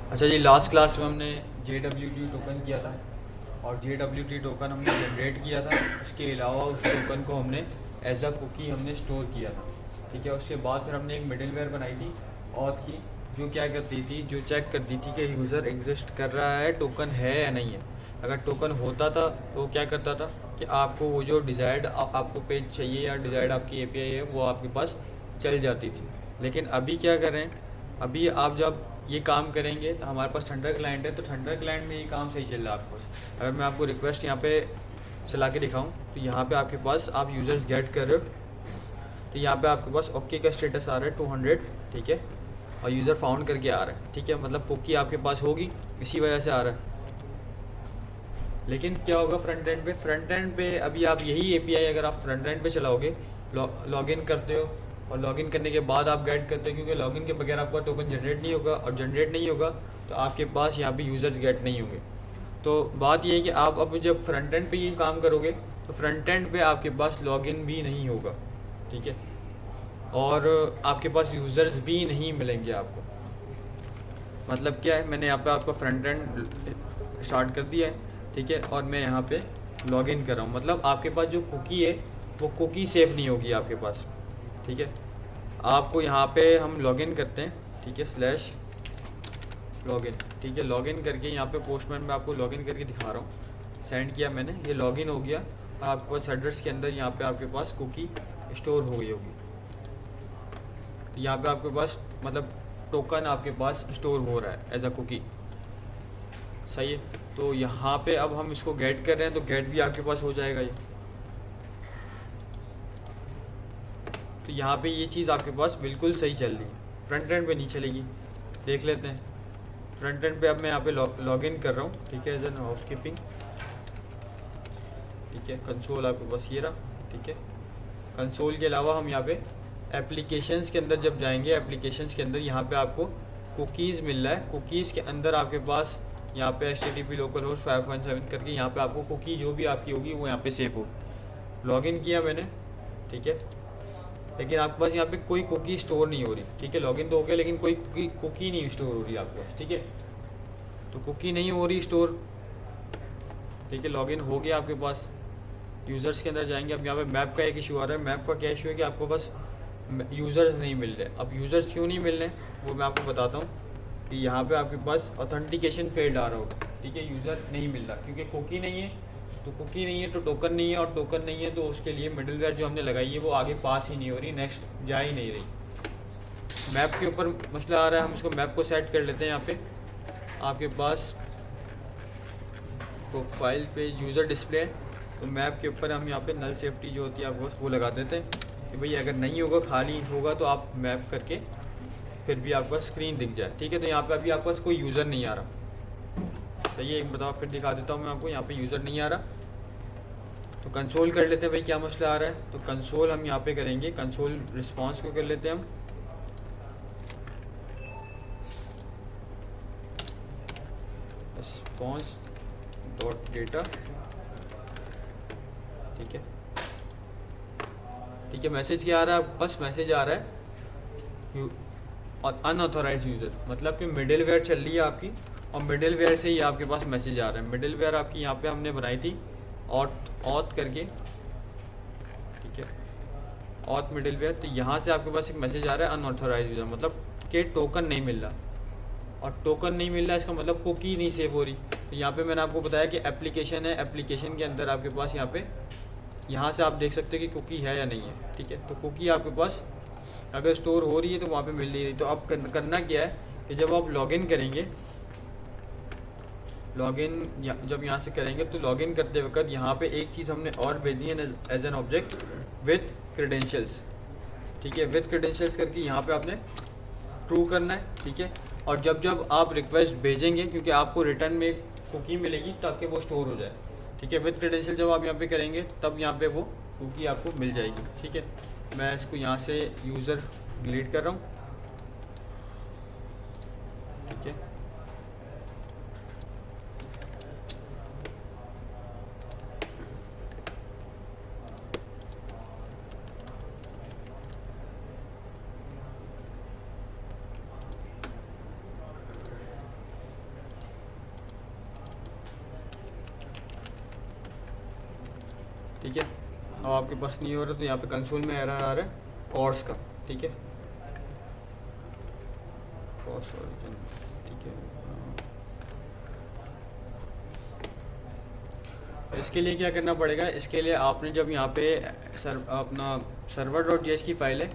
अच्छा जी, last class में हमने JWT टोकन किया था और JWT टोकन हमने जनरेट किया था। उसके अलावा उस टोकन को हमने एज अ कुकी हमने स्टोर किया था। ठीक है, उसके बाद फिर हमने एक मिडिलवेयर बनाई थी ऑथ की, जो क्या करती थी, जो चेक करती थी कि यूज़र एग्जिस्ट कर रहा है, टोकन है या नहीं है। अगर टोकन होता था तो वो क्या करता था कि आपको वो जो डिज़ायर्ड आपको पेज चाहिए या डिज़ायर्ड आपकी API है वो आपके पास चल जाती थी। लेकिन अभी क्या कर रहे हैं, अभी आप जब ये काम करेंगे तो हमारे पास थंडर क्लाइंट है, तो थंडर क्लाइंट में ये काम सही चल रहा है आपके पास। अगर मैं आपको रिक्वेस्ट यहाँ पे चला के दिखाऊं तो यहाँ पे आपके पास आप यूज़र्स गेट कर रहे हो, तो यहाँ पे आपके पास ओके का स्टेटस आ रहा है 200। ठीक है, और यूज़र फाउंड करके आ रहा है। ठीक है, मतलब कुकी आपके पास होगी, इसी वजह से आ रहा है। लेकिन क्या होगा फ्रंट एंड पे, फ्रंट एंड पे अभी आप यही API अगर आप फ्रंट एंड पे चलाओगे, लॉगिन करते हो और लॉगिन करने के बाद आप गेट करते हो, क्योंकि लॉगिन के बगैर आपका टोकन जनरेट नहीं होगा, और जनरेट नहीं होगा तो आपके पास यहाँ पे यूज़र्स गेट नहीं होंगे। तो बात ये है कि आप अब जब फ्रंट एंड पे ये काम करोगे तो फ्रंट एंड पे आपके पास लॉगिन भी नहीं होगा। ठीक है, और आपके पास यूज़र्स भी नहीं मिलेंगे आपको। मतलब क्या है, मैंने यहाँ पे आपका फ्रंट एंड स्टार्ट कर दिया है। ठीक है, और मैं यहाँ पे लॉगिन कर रहा हूँ, मतलब आपके पास जो कुकी है वो कुकी सेफ नहीं होगी आपके पास। ठीक है, आपको यहाँ पे हम लॉगिन करते हैं। ठीक है, स्लैश लॉगिन। ठीक है, लॉगिन करके यहाँ पे पोस्टमैन में आपको लॉगिन करके दिखा रहा हूँ। सेंड किया मैंने, ये लॉगिन हो गया और आपके पास एड्रेस के अंदर यहाँ पे आपके पास कुकी स्टोर हो गई होगी। तो यहाँ पे आपके पास मतलब टोकन आपके पास स्टोर हो रहा है एज अ कुकी। सही है, तो यहाँ पे अब हम इसको गेट कर रहे हैं तो गेट भी आपके पास हो जाएगा ये। तो यहाँ पे ये चीज़ आपके पास बिल्कुल सही चल रही है, फ्रंट एंड पे नहीं चलेगी। देख लेते हैं फ्रंट एंड पे। अब मैं यहाँ पे लॉगिन कर रहा हूँ। ठीक है, एज एन हाउसकीपिंग। ठीक है, कंसोल आपके पास ये रहा। ठीक है, कंसोल के अलावा हम यहाँ पे एप्लीकेशंस के अंदर जब जाएंगे, एप्लीकेशंस के अंदर यहाँ पे आपको कुकीज़ मिल रहा है। कुकीज़ के अंदर आपके पास यहाँ पे HTTP लोकल होस्ट 5.7 करके यहाँ पे आपको कुकी जो भी आपकी होगी वो यहाँ पे सेव होगी। लॉगिन किया मैंने। ठीक है, लेकिन आपके पास यहाँ पे कोई कुकी स्टोर नहीं हो रही। ठीक है, लॉगिन तो हो गया लेकिन कोई कुकी नहीं स्टोर हो रही आपके पास। ठीक है, तो कुकी नहीं हो रही स्टोर। ठीक है, लॉगिन हो गया आपके पास। यूज़र्स के अंदर जाएंगे। अब यहाँ पे मैप का एक इशू आ रहा है। मैप का क्या इशू है कि आपको बस यूज़र्स नहीं मिल रहे। अब यूज़र्स क्यों नहीं मिल रहे वो मैं आपको बताता हूँ कि यहाँ पे आपके पास ऑथेंटिकेशन फेल्ड आ रहा होगा। ठीक है, यूज़र नहीं मिल रहा क्योंकि कुकी नहीं है, तो कुकी नहीं है तो टोकन नहीं है, और टोकन नहीं है तो उसके लिए मिडिलवेयर जो हमने लगाई है वो आगे पास ही नहीं हो रही, नेक्स्ट जा ही नहीं रही। मैप के ऊपर मसला आ रहा है, हम इसको मैप को सेट कर लेते हैं। यहाँ पे आपके पास प्रोफाइल पे यूज़र डिस्प्ले है, तो मैप के ऊपर हम यहाँ पे नल सेफ्टी जो होती है आपके पास वो लगा देते हैं कि भाई अगर नहीं होगा, खाली होगा तो आप मैप करके फिर भी आपका स्क्रीन दिख जाए। ठीक है, तो यहाँ पे अभी आपके पास कोई यूज़र नहीं आ रहा। सही है, एक बताओ फिर दिखा देता हूँ मैं आपको। यहाँ पे यूज़र नहीं आ रहा तो कंसोल कर लेते हैं भाई क्या मसला आ रहा है। तो कंसोल हम यहाँ पे करेंगे, कंसोल रिस्पॉन्स को कर लेते हैं हम। Response dot data. ठीक है, ठीक है, मैसेज क्या आ रहा है, बस मैसेज आ रहा है और अनऑथोराइज यूज़र, मतलब कि मिडिलवेयर चल रही है आपकी और मिडिलवेयर से ही आपके पास मैसेज आ रहा है। मिडिलवेयर आपकी यहाँ पे हमने बनाई थी ऑथ करके। ठीक है, ऑथ मिडिलवेयर, तो यहाँ से आपके पास एक मैसेज आ रहा है अनऑथोराइज यूज़र, मतलब कि टोकन नहीं मिल रहा। और टोकन नहीं मिल रहा इसका मतलब कुकी नहीं सेव हो रही। तो यहाँ पे मैंने आपको बताया कि एप्लीकेशन है, एप्लीकेशन के अंदर आपके पास यहाँ से आप देख सकते हो कि कुकी है या नहीं है। ठीक है, तो कुकी आपके पास अगर स्टोर हो रही है तो वहाँ पे मिल नहीं रही। तो अब करना क्या है कि जब आप लॉगिन करेंगे, लॉगिन जब यहाँ से करेंगे तो लॉगिन करते वक्त यहाँ पे एक चीज़ हमने और भेजनी है as an object with credentials. ठीक है, विथ क्रेडेंशियल्स करके यहाँ पे आपने ट्रू करना है। ठीक है, और जब जब आप रिक्वेस्ट भेजेंगे, क्योंकि आपको रिटर्न में कुकी मिलेगी ताकि वो स्टोर हो जाए। ठीक है, विथ क्रेडेंशियल जब आप यहाँ पे करेंगे तब यहाँ पे वो कुकी आपको मिल जाएगी। ठीक है, मैं इसको यहाँ से यूज़र डिलीट कर रहा हूँ। ठीक है, ठीक है। अब आपके पास नहीं हो रहा तो यहाँ पे कंसोल में एरर आ रहा है कॉर्स का, ठीक है, कॉर्स ओरिजिन, ठीक है। इसके लिए क्या करना पड़ेगा, इसके लिए आपने जब यहाँ पे अपना server.js की फाइल है,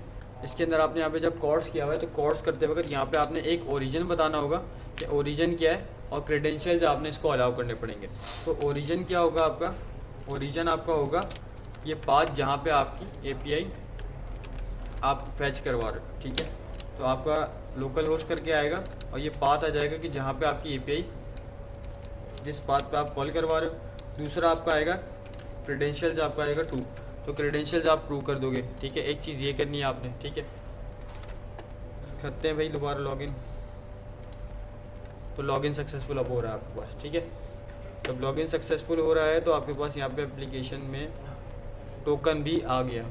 इसके अंदर आपने यहाँ पे जब कॉर्स किया हुआ है तो कॉर्स करते वक्त यहाँ पे आपने एक ओरिजिन बताना होगा कि ओरिजिन क्या है, और क्रेडेंशियल्स आपने इसको अलाउ करने पड़ेंगे। तो ओरिजिन क्या होगा आपका, ओरिजिन आपका होगा ये पाथ जहाँ पे आपकी एपीआई आप फैच करवा रहे हो, ठीक है। तो आपका लोकल होस्ट करके आएगा और ये पाथ आ जाएगा कि जहाँ पे आपकी एपीआई जिस पाथ पे आप कॉल करवा रहे हो। दूसरा आपका आएगा क्रेडेंशियल्स, आपका आएगा ट्रू, तो क्रेडेंशियल्स आप ट्रू कर दोगे, ठीक है। एक चीज़ ये करनी है आपने, ठीक है। करते हैं भाई दोबारा लॉगिन, तो लॉगिन सक्सेसफुल अब हो रहा है आपके पास, ठीक है। जब लॉगिन सक्सेसफुल हो रहा है तो आपके पास यहाँ पे एप्लीकेशन में टोकन भी आ गया,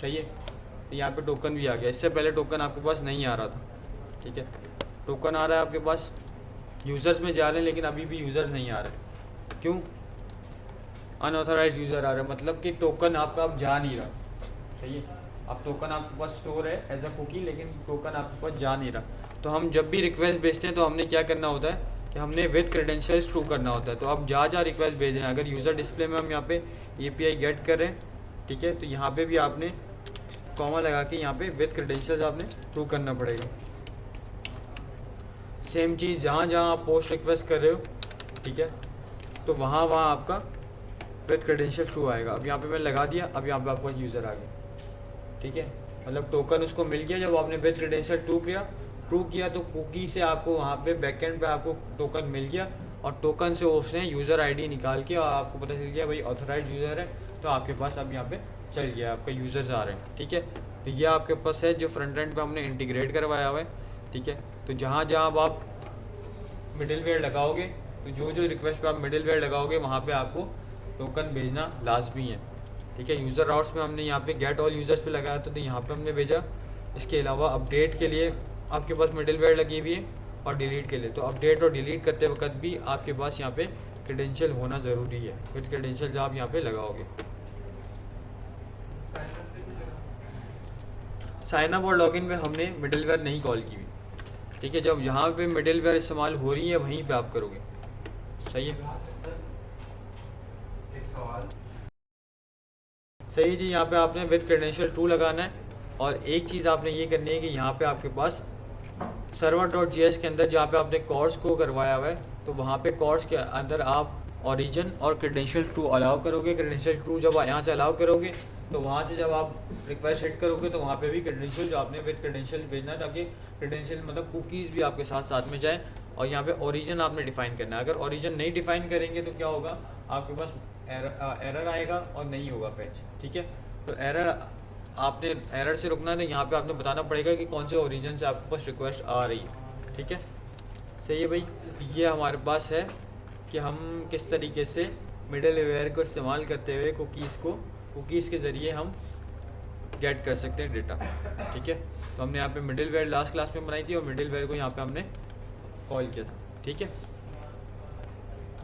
सही है। तो यहाँ पे टोकन भी आ गया, इससे पहले टोकन आपके पास नहीं आ रहा था, ठीक है। टोकन आ रहा है आपके पास, यूज़र्स में जा रहे हैं लेकिन अभी भी यूज़र्स नहीं आ रहे, क्यों, अनऑथराइज यूज़र आ रहा है, मतलब कि टोकन आपका अब जा नहीं रहा, सही है। अब टोकन आपके पास स्टोर है एज अ कुकी, लेकिन टोकन आपके पास जा नहीं रहा। तो हम जब भी रिक्वेस्ट भेजते हैं तो हमने क्या करना होता है कि हमने विद क्रेडेंशियल्स ट्रू करना होता है। तो अब जहाँ रिक्वेस्ट भेज रहे हैं, अगर यूज़र डिस्प्ले में हम यहाँ पे एपीआई गेट कर रहे हैं, ठीक है, तो यहाँ पे भी आपने कॉमा लगा के यहाँ पे विद क्रेडेंशियल्स आपने ट्रू करना पड़ेगा। सेम चीज़ जहाँ आप पोस्ट रिक्वेस्ट कर रहे हो, ठीक है, तो वहाँ आपका विद क्रेडेंशियल ट्रू आएगा। अब यहाँ पे मैंने लगा दिया, अब यहाँ पे आपका यूज़र आ गया, ठीक है, मतलब टोकन उसको मिल गया। जब आपने विद क्रेडेंशियल ट्रू किया तो कुकी से आपको वहाँ पे बैकएंड पे आपको टोकन मिल गया, और टोकन से उसने यूज़र आईडी निकाल के और आपको पता चल गया भाई ऑथराइज यूज़र है, तो आपके पास अब यहाँ पे चल गया, आपका यूज़र्स आ रहे हैं, ठीक है। तो ये आपके पास है जो फ्रंट एंड पे हमने इंटीग्रेट करवाया हुआ है, ठीक है। तो जहाँ आप मिडिल वेयर लगाओगे, तो जो रिक्वेस्ट पे आप मिडिल वेयर लगाओगे वहाँ पे आपको टोकन भेजना लाजमी है, ठीक है। यूज़र राउट्स में हमने यहाँ पे गेट ऑल यूज़र्स पे लगाया था, तो यहाँ पे हमने भेजा। इसके अलावा अपडेट के लिए आपके पास मिडिल वेयर लगी हुई है, और डिलीट के लिए, तो अपडेट और डिलीट करते वक्त भी आपके पास यहाँ पे क्रेडेंशियल होना ज़रूरी है। विद क्रेडेंशियल जो आप यहाँ पे लगाओगे, साइन अप और लॉगिन में हमने मिडिल वेयर नहीं कॉल की हुई, ठीक है। जब यहाँ पे मिडिल वेयर इस्तेमाल हो रही है वहीं पे आप करोगे, सही है। सही जी, यहाँ पे आपने विद क्रेडेंशियल ट्रू लगाना है, और एक चीज़ आपने ये करनी है कि यहाँ पे आपके पास server.js के अंदर जहाँ पे आपने कोर्स को करवाया हुआ है, तो वहाँ पे कोर्स के अंदर आप ओरिजिन और क्रेडेंशियल ट्रू अलाउ करोगे। क्रेडेंशियल ट्रू जब यहाँ से अलाउ करोगे तो वहाँ से जब आप रिक्वेस्ट हिट करोगे तो वहाँ पे भी क्रेडेंशियल जो आपने विद क्रेडेंशियल भेजना है, ताकि क्रेडेंशियल मतलब कुकीज़ भी आपके साथ में जाए। और यहाँ पे ओरिजिन आपने डिफ़ाइन करना है। अगर ओरिजिन नहीं डिफ़ाइन करेंगे तो क्या होगा, आपके पास एरर आएगा और नहीं होगा फैच, ठीक है। तो आपने एरर से रुकना है, तो यहाँ पे आपने बताना पड़ेगा कि कौन से ओरिजिन से आपके पास रिक्वेस्ट आ रही है, ठीक है। सही है भाई, ये हमारे पास है कि हम किस तरीके से मिडिल वेयर को इस्तेमाल करते हुए कुकीज़ के ज़रिए हम गेट कर सकते हैं डेटा, ठीक है। तो हमने यहाँ पे मिडिल वेयर लास्ट क्लास में बनाई थी, और मिडिल वेयर को यहाँ पे हमने कॉल किया था, ठीक है।